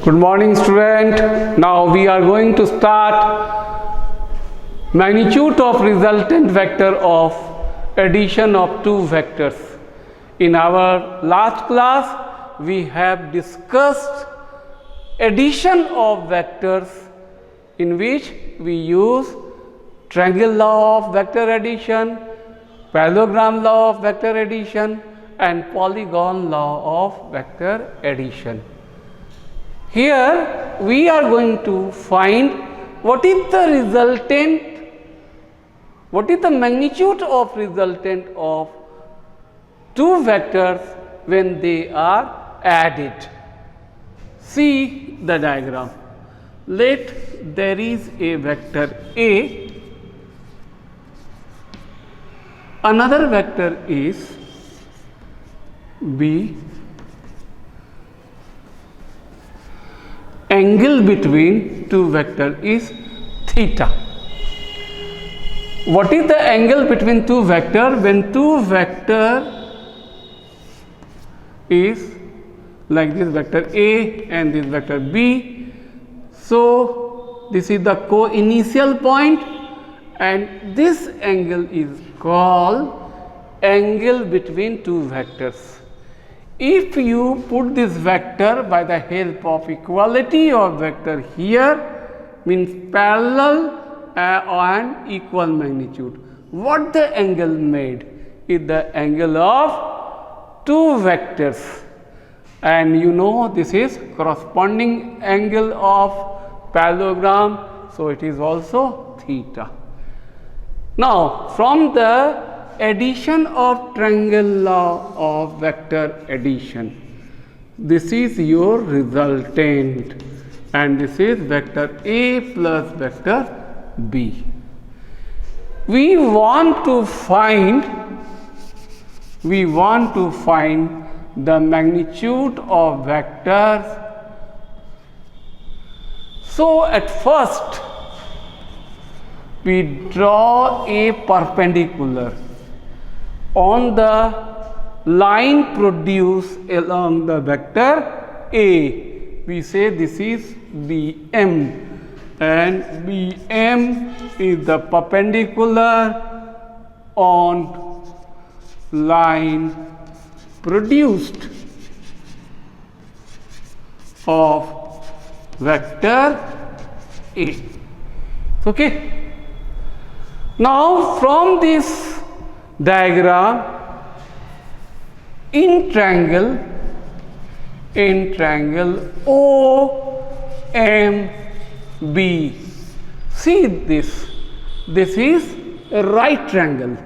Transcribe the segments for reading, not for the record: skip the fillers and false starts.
Good morning, student. Now we are going to start magnitude of resultant vector of addition of two vectors. In our last class, we have discussed addition of vectors in which we use triangle law of vector addition, parallelogram law of vector addition, and polygon law of vector addition. Here we are going to find what is the magnitude of resultant of two vectors when they are added. See the diagram. Let there is a vector A, another vector is B, angle between two vectors is theta. What is the angle between two vectors when two vector is like this vector A and this vector B? So this is the co-initial point and this angle is called angle between two vectors. If you put this vector by the help of equality of vector here, means parallel and equal magnitude, what the angle made is the angle of two vectors, and you know this is corresponding angle of parallelogram, so it is also theta. Now from the addition of triangle law of vector addition, this is your resultant and this is vector A plus vector B. We want to find the magnitude of vectors. So at first we draw a perpendicular on the line produced along the vector A. We say this is BM, and BM is the perpendicular on line produced of vector A. Okay. Now from this diagram, in triangle OMB, see this is a right triangle,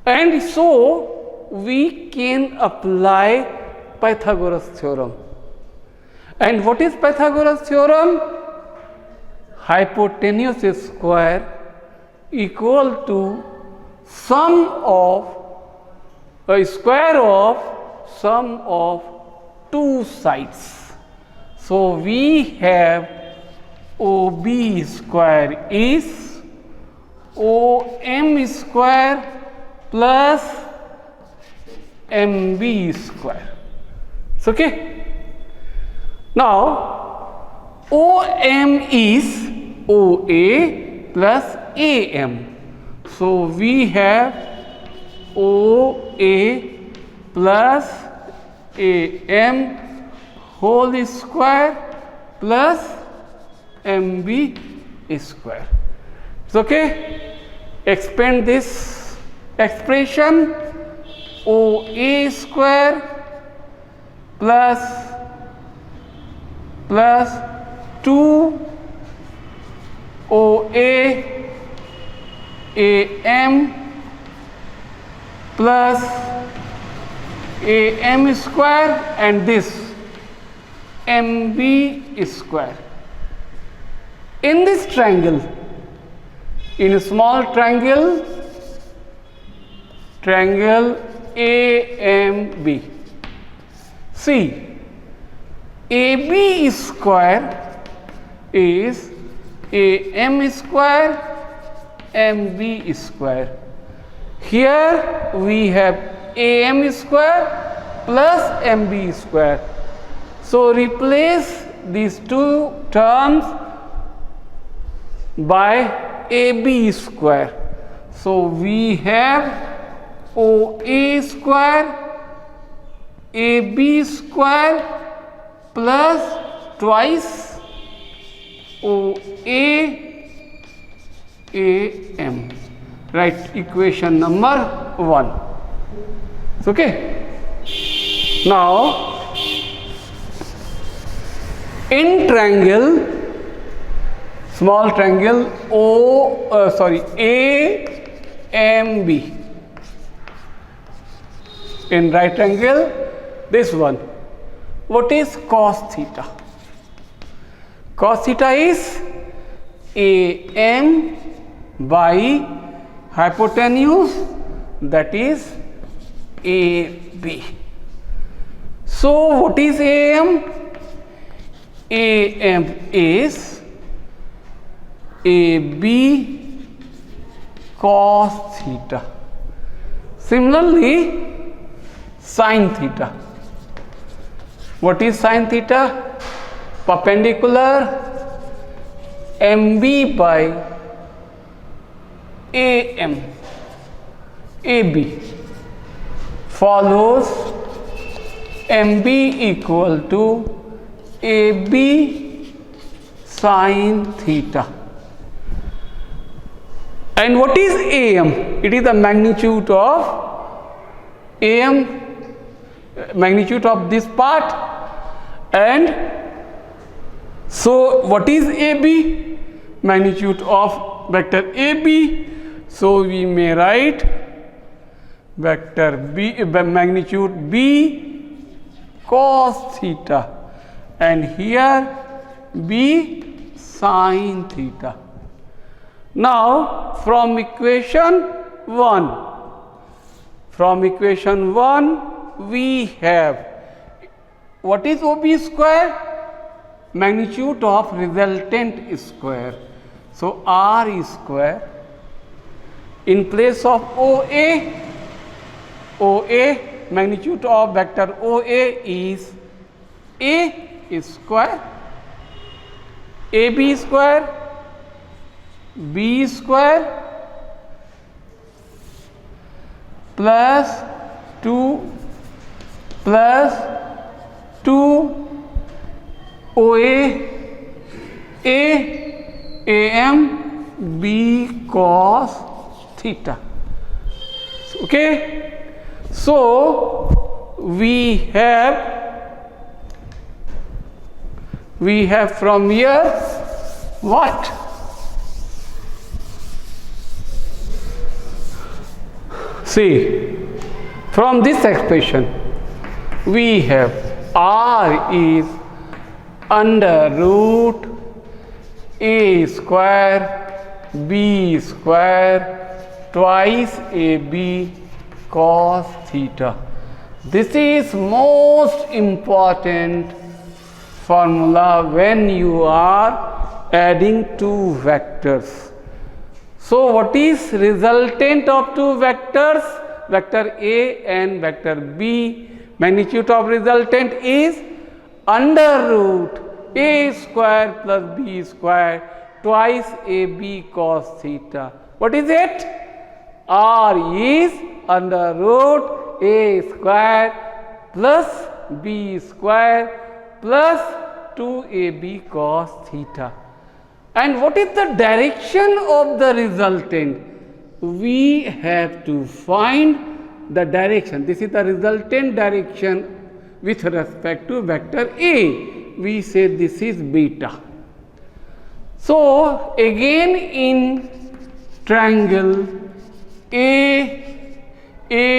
and so we can apply Pythagoras theorem. And what is Pythagoras theorem? Hypotenuse square equal to sum of a square of sum of two sides. So we have OB square is OM square plus MB square. It's okay. Now OM is OA plus AM. So we have OA plus AM whole square plus MB square. It's okay. Expand this expression, OA square plus 2 OA AM plus AM square and this MB square. In this triangle, in a small triangle AMB, see AB square is AM square MB square. Here we have AM square plus MB square. So replace these two terms by AB square. So we have OA square, AB square plus twice OA AM. Right, equation number 1. Okay. Now, in triangle, small triangle AMB. In right triangle, this one. What is cos theta? Cos theta is AM by hypotenuse, that is AB. So what is AM? AM is AB cos theta. Similarly, sin theta. What is sin theta? Perpendicular MB by AM. AB follows MB equal to AB sin theta. And what is AM? It is the magnitude of AM, magnitude of this part. And so what is AB? Magnitude of vector AB. So we may write vector B, magnitude B cos theta, and here B sin theta. Now from equation 1 we have, what is OB square? Magnitude of resultant square. So R square. In place of OA, magnitude of vector OA is A square, AB square, B square plus 2 OA AM B cos theta. Okay, so we have from here what? See, from this expression we have R is under root A square B square twice AB cos theta. This is most important formula when you are adding two vectors. So what is resultant of two vectors? Vector A and vector B. Magnitude of resultant is under root A square plus B square twice AB cos theta. What is it? R is under root A square plus B square plus 2AB cos theta. And what is the direction of the resultant? We have to find the direction. This is the resultant direction with respect to vector A. We say this is beta. So again in triangle AMB,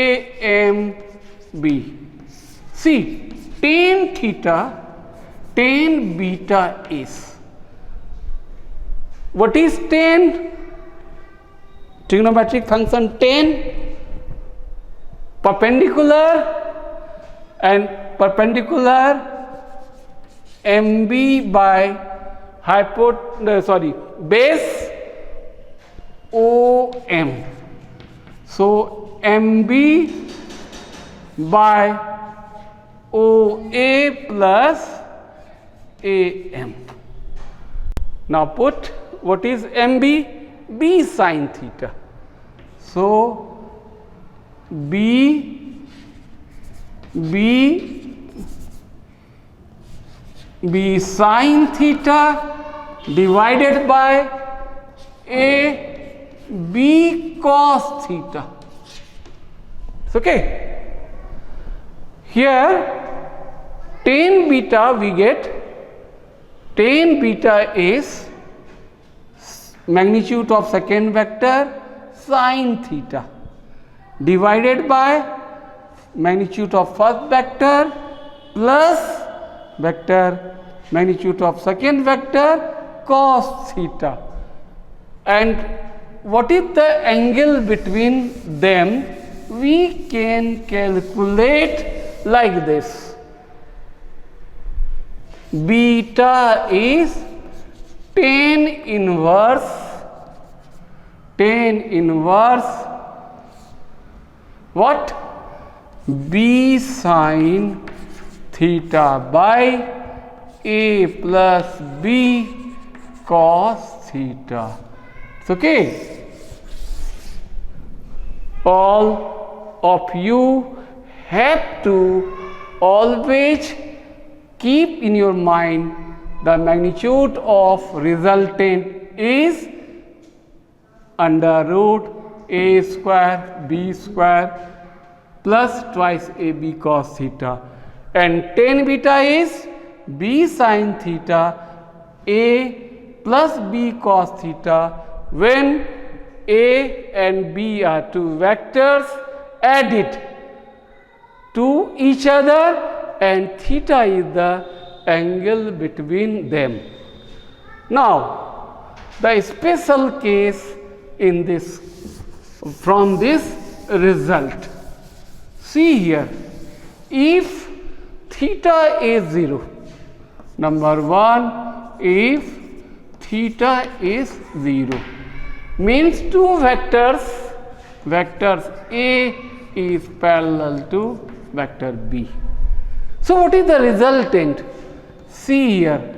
see, tan theta, tan beta is. What is tan? Trigonometric function tan, perpendicular, and perpendicular MB by base OM. So MB by OA plus AM. Now put what is MB? B sin theta. So B sin theta divided by B cos theta. It's okay. Here tan beta we get, tan beta is magnitude of second vector sin theta divided by magnitude of first vector plus vector magnitude of second vector cos theta. And what is the angle between them? We can calculate like this. Beta is tan inverse what? B sin theta by A plus B cos theta. It's okay. All of you have to always keep in your mind the magnitude of resultant is under root A square B square plus twice AB cos theta, and tan beta is B sin theta A plus B cos theta when A and B are two vectors added to each other and theta is the angle between them. Now the special case in this from this result, see here, if theta is 0, number 1, if theta is 0 means two vectors A is parallel to vector B. So what is the resultant? See here,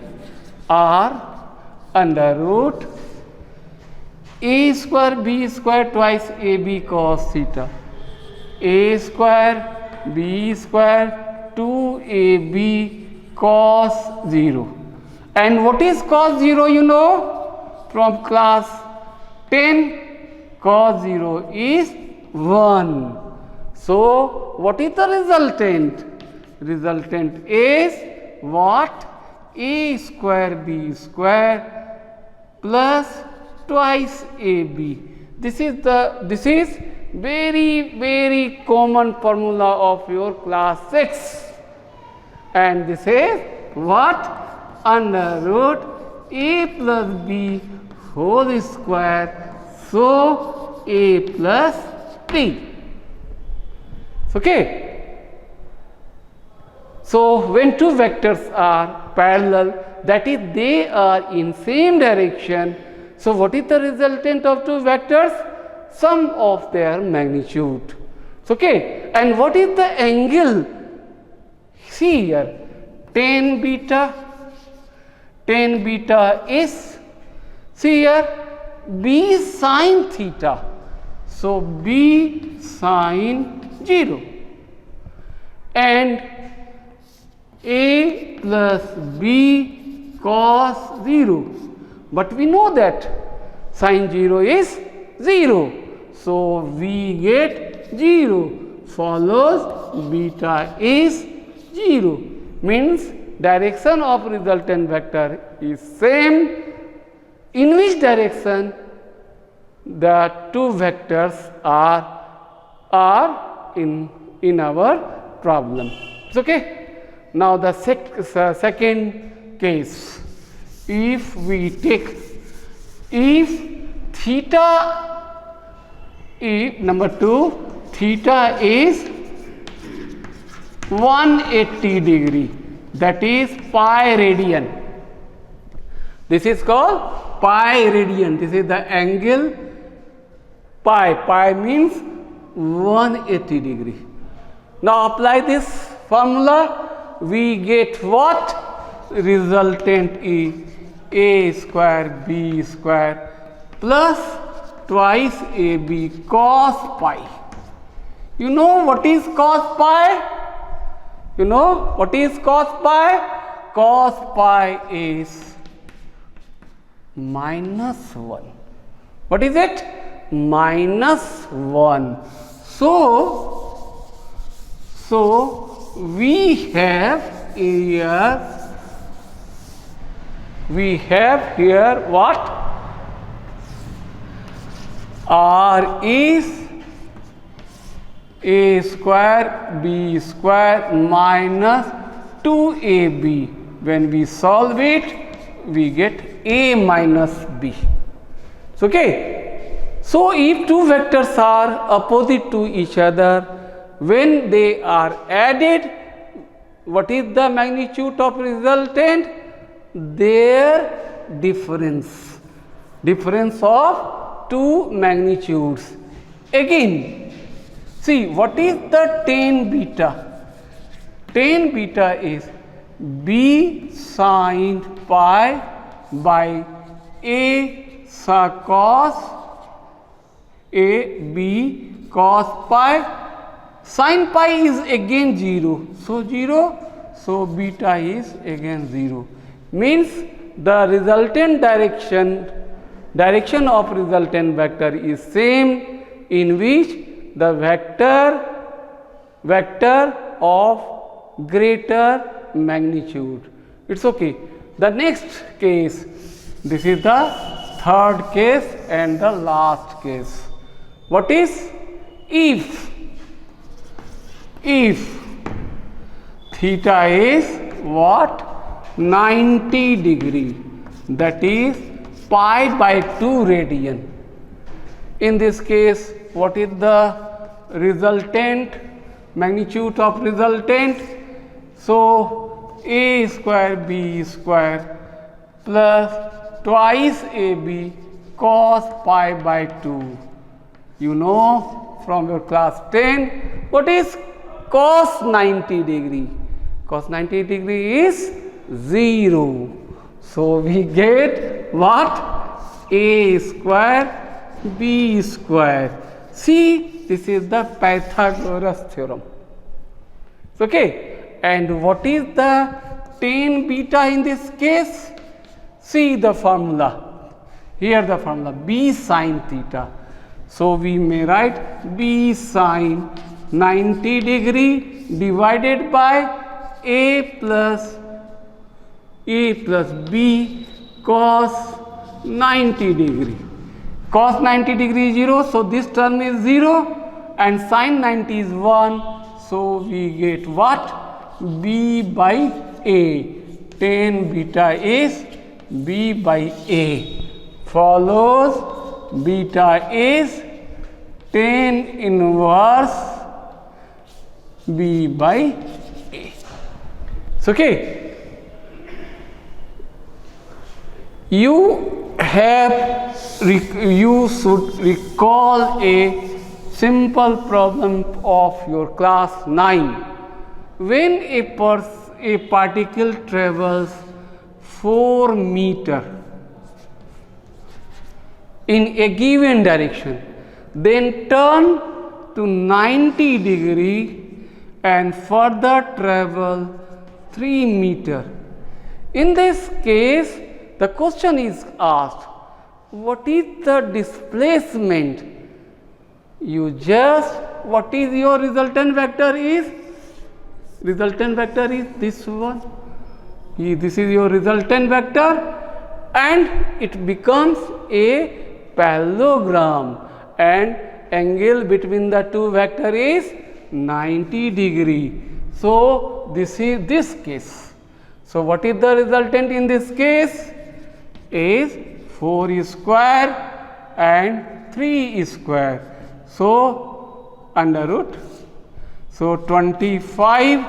R under root A square B square twice AB cos theta, A square B square 2AB cos 0. And what is cos 0 you know from class 10? Cos 0 is 1. So what is the resultant? Resultant is what? A square B square plus twice AB. This is very common formula of your class 6, and this is what? Under root A plus B whole square, so A plus B. Okay. So when two vectors are parallel, that is they are in same direction. So what is the resultant of two vectors? Sum of their magnitude. Okay. And what is the angle? See here, tan beta is, see here, B sin theta. So B sin 0 and A plus B cos 0. But we know that sin 0 is 0. So we get 0. Follows beta is 0. Means direction of resultant vector is same. In which direction the two vectors are in our problem. It's okay. Now the second case, if we take, if theta, number 2, theta is 180 degree, that is pi radian. This is called pi radian. This is the angle pi. Pi means 180 degree. Now apply this formula, we get what? Resultant is a square b square plus twice ab cos pi. You know what is cos pi? You know what is cos pi? Cos pi is minus 1. What is it? Minus 1. So we have here what? R is a square b square minus 2ab. When we solve it, we get a minus b. Okay. So if two vectors are opposite to each other, when they are added, what is the magnitude of resultant? Their difference of two magnitudes. Again, see what is the tan beta? Tan beta is b sin pi by a cos a b cos pi. Sin pi is again 0, so 0, so beta is again 0. Means the resultant direction of resultant vector is same, in which the vector of greater magnitude. It's okay. The next case, this is the third case and the last case. What is? If theta is what? 90 degree, that is pi by 2 radian. In this case, what is the resultant, magnitude of resultant? So a square b square plus twice ab cos pi by 2. You know from your class 10 what is cos 90 degree? Cos 90 degree is 0. So we get what? A square b square. See, this is the Pythagoras theorem. Okay. And what is the tan beta in this case? See the formula. Here the formula b sin theta. So we may write b sin 90 degree divided by a plus b cos 90 degree. Cos 90 degree is 0, so this term is 0, and sin 90 is 1, so we get what? B by a. Tan beta is b by a. Follows beta is tan inverse b by a. So, okay. You should recall a simple problem of your class 9. When a particle travels 4 meters in a given direction, then turn to 90 degree and further travel 3 meters. In this case, the question is asked, what is the displacement? You just, what is your resultant vector is? Resultant vector is this one. This is your resultant vector, and it becomes a parallelogram, and angle between the two vector is 90 degree. So this is this case. So what is the resultant in this case? Is 4 square and 3 square. So under root. So 25,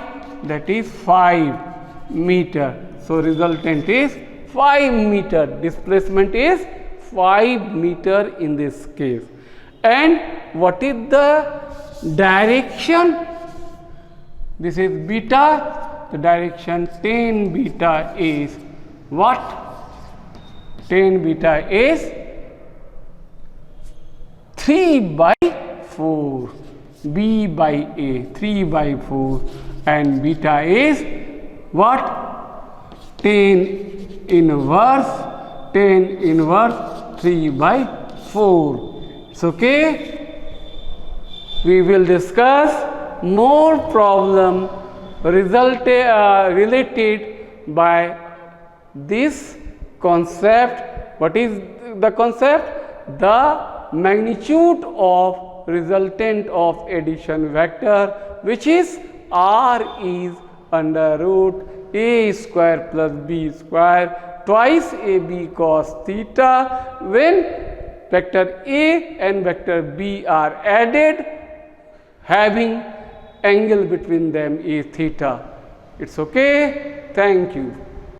that is 5 meter. So resultant is 5 meter. Displacement is 5 meter in this case. And what is the direction? This is beta. The direction tan beta is what? Tan beta is 3/4. B by A 3/4, and beta is what? Tan inverse 3/4. It's okay. We will discuss more problem related by this concept. What is the concept? The magnitude of resultant of addition vector, which is R is under root A square plus B square twice AB cos theta, when vector A and vector B are added, having angle between them is theta. It's okay. Thank you.